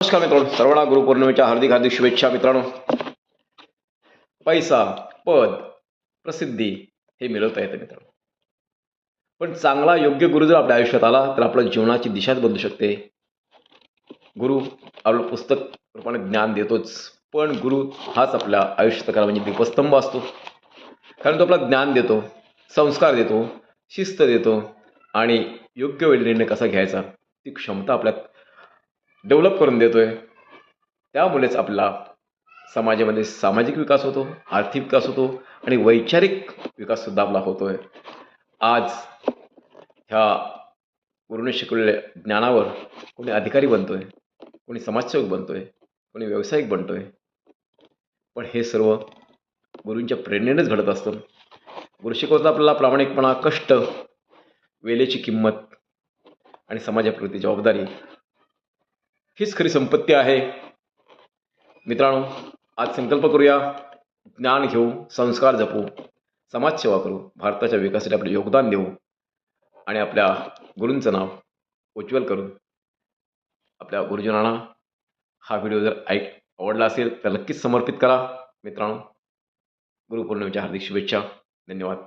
नमस्कार मित्रांनो, सर्वांना गुरुपौर्णिमेच्या हार्दिक हार्दिक शुभेच्छा. मित्रांनो, पैसा, पद, प्रसिद्धी हे मिळवता येतं मित्रांनो, पण चांगला योग्य गुरु जर आपल्या आयुष्यात आला तर आपल्या जीवनाची दिशाच बदलू शकते. गुरु आपलं पुस्तक रूपाने ज्ञान देतोच, पण गुरु हाच आपल्या आयुष्यात म्हणजे दीपस्तंभ असतो. कारण तो आपला ज्ञान देतो, संस्कार देतो, शिस्त देतो आणि योग्य वेळी निर्णय कसा घ्यायचा ती क्षमता आपल्यात डेव्हलप करून देतोय. त्यामुळेच आपला समाजामध्ये सामाजिक विकास होतो, आर्थिक विकास होतो आणि वैचारिक विकास सुद्धा आपला होतोय. आज ह्या गुरुने शिकवलेल्या ज्ञानावर कोणी अधिकारी बनतोय, कोणी समाजसेवक बनतोय, कोणी व्यावसायिक बनतोय, पण हे सर्व गुरूंच्या प्रेरणेनेच घडत असतं. गुरु शिकवतात आपल्याला प्रामाणिकपणा, कष्ट, वेळेची किंमत आणि समाजाप्रती जबाबदारी हीच खरी संपत्ती आहे. मित्रांनो, आज संकल्प करूया, ज्ञान घेऊ, संस्कार जपू, समाजसेवा करू, भारताच्या विकासासाठी आपले योगदान देऊ आणि आपल्या गुरूंचं नाव उज्ज्वल करू. आपल्या गुरुजनांना हा व्हिडिओ जर आवडला असेल तर नक्कीच समर्पित करा. मित्रांनो, गुरुपौर्णिमेच्या हार्दिक शुभेच्छा. धन्यवाद.